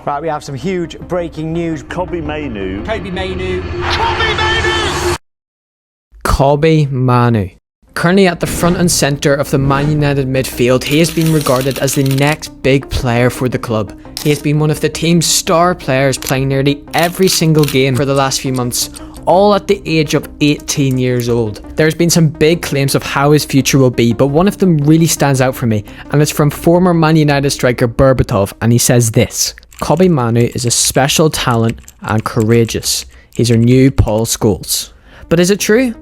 Right, we have some huge breaking news. Kobbie Mainoo. Kobbie Mainoo. Kobbie Mainoo! Kobbie Mainoo. Currently at the front and centre of the Man United midfield, he has been regarded as the next big player for the club. He has been one of the team's star players, playing nearly every single game for the last few months, all at the age of 18 years old. There's been some big claims of how his future will be, but one of them really stands out for me, and it's from former Man United striker Berbatov, and he says this: Kobbie Mainoo is a special talent and courageous. He's our new Paul Scholes. But is it true?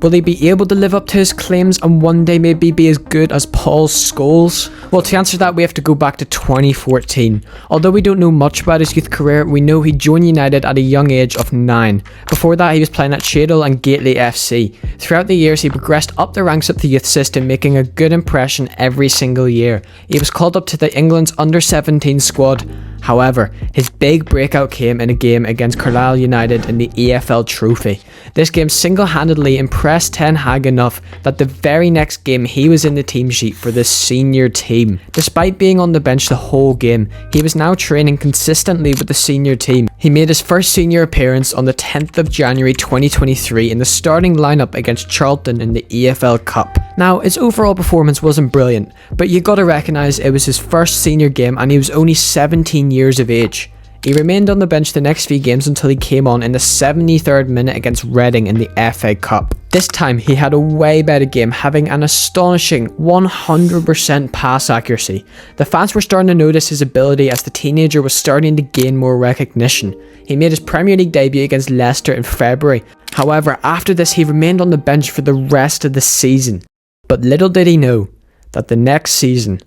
Will he be able to live up to his claims and one day maybe be as good as Paul Scholes? Well, to answer that, we have to go back to 2014. Although we don't know much about his youth career, we know he joined United at a young age of 9. Before that, he was playing at Cheadle and Gately FC. Throughout the years, he progressed up the ranks of the youth system, making a good impression every single year. He was called up to the England's under-17 squad. However, his big breakout came in a game against Carlisle United in the EFL Trophy. This game single-handedly impressed Ten Hag enough that the very next game he was in the team sheet for the senior team. Despite being on the bench the whole game, he was now training consistently with the senior team. He made his first senior appearance on the 10th of January 2023 in the starting lineup against Charlton in the EFL Cup. Now, his overall performance wasn't brilliant, but you gotta recognise it was his first senior game and he was only 17 years of age. He remained on the bench the next few games until he came on in the 73rd minute against Reading in the FA Cup. This time he had a way better game, having an astonishing 100% pass accuracy. The fans were starting to notice his ability as the teenager was starting to gain more recognition. He made his Premier League debut against Leicester in February. However, after this he remained on the bench for the rest of the season. But little did he know that the next season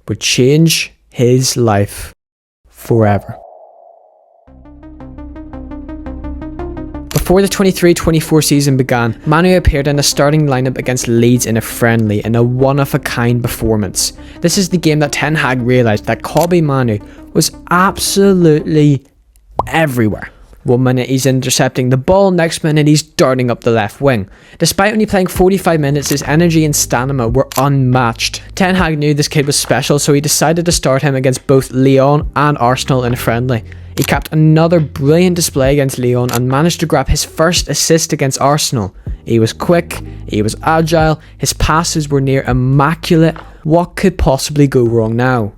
would change his life forever. Before the 23-24 season began, Mainoo appeared in the starting lineup against Leeds in a friendly in a one-of-a-kind performance. This is the game that Ten Hag realised that Kobbie Mainoo was absolutely everywhere. One minute he's intercepting the ball, next minute he's darting up the left wing. Despite only playing 45 minutes, his energy and stamina were unmatched. Ten Hag knew this kid was special, so he decided to start him against both Lyon and Arsenal in a friendly. He capped another brilliant display against Lyon and managed to grab his first assist against Arsenal. He was quick, he was agile, his passes were near immaculate. What could possibly go wrong now?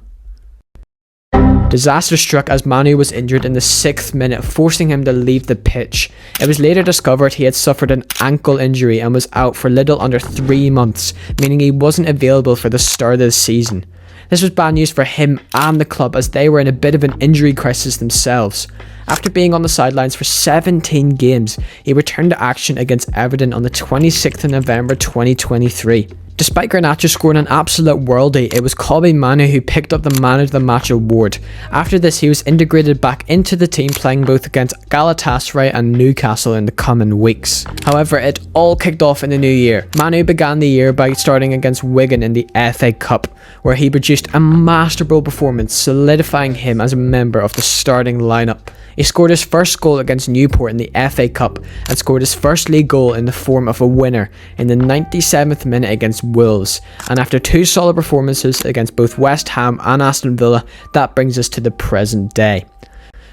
Disaster struck as Mainoo was injured in the 6th minute, forcing him to leave the pitch. It was later discovered he had suffered an ankle injury and was out for little under 3 months, meaning he wasn't available for the start of the season. This was bad news for him and the club, as they were in a bit of an injury crisis themselves. After being on the sidelines for 17 games, he returned to action against Everton on the 26th of November 2023. Despite Garnacho scoring an absolute worldie, it was Kobbie Mainoo who picked up the Man of the Match award. After this, he was integrated back into the team, playing both against Galatasaray and Newcastle in the coming weeks. However, it all kicked off in the new year. Mainoo began the year by starting against Wigan in the FA Cup, where he produced a masterful performance, solidifying him as a member of the starting lineup. He scored his first goal against Newport in the FA Cup and scored his first league goal in the form of a winner in the 97th minute against Wolves. And after 2 solid performances against both West Ham and Aston Villa, that brings us to the present day.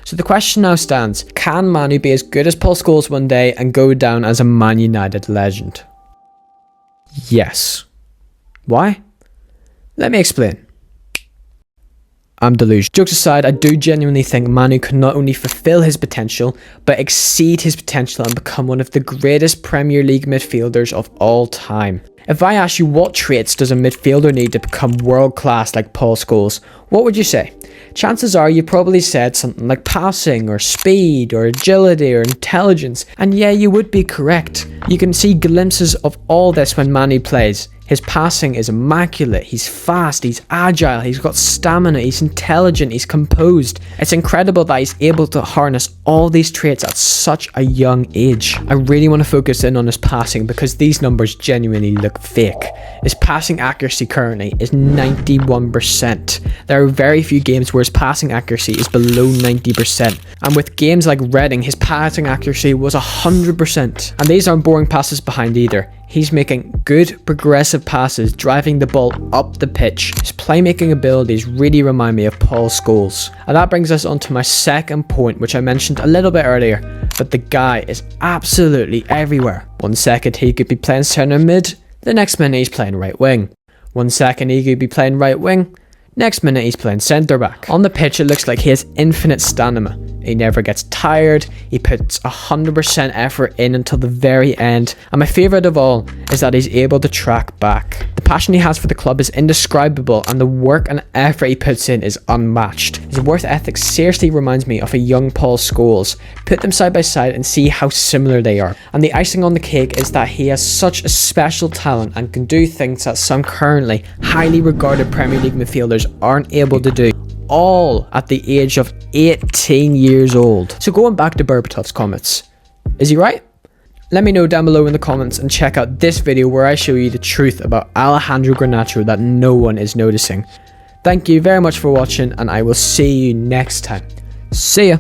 So the question now stands: can Mainoo be as good as Paul Scholes one day and go down as a Man United legend? Yes. Why? Let me explain. I'm delusional. Jokes aside, I do genuinely think Mainoo can not only fulfill his potential, but exceed his potential and become one of the greatest Premier League midfielders of all time. If I ask you what traits does a midfielder need to become world class like Paul Scholes, what would you say? Chances are you probably said something like passing, or speed, or agility, or intelligence, and yeah, you would be correct. You can see glimpses of all this when Mainoo plays. His passing is immaculate, he's fast, he's agile, he's got stamina, he's intelligent, he's composed. It's incredible that he's able to harness all these traits at such a young age. I really want to focus in on his passing because these numbers genuinely look fake. His passing accuracy currently is 91%. There are very few games where his passing accuracy is below 90%. And with games like Reading, his passing accuracy was 100%. And these aren't boring passes behind either. He's making good progressive passes, driving the ball up the pitch. His playmaking abilities really remind me of Paul Scholes. And that brings us on to my second point, which I mentioned a little bit earlier, but the guy is absolutely everywhere. 1 second he could be playing centre mid, the next minute he's playing right wing. 1 second he could be playing right wing, next minute he's playing centre back. On the pitch it looks like he has infinite stamina. He never gets tired, he puts 100% effort in until the very end, and my favourite of all is that he's able to track back. The passion he has for the club is indescribable, and the work and effort he puts in is unmatched. His work ethic seriously reminds me of a young Paul Scholes. Put them side by side and see how similar they are. And the icing on the cake is that he has such a special talent and can do things that some currently highly regarded Premier League midfielders aren't able to do, all at the age of 18 years old. So going back to Berbatov's comments, is he right? Let me know down below in the comments, and check out this video where I show you the truth about Alejandro Garnacho that no one is noticing. Thank you very much for watching, and I will see you next time. See ya!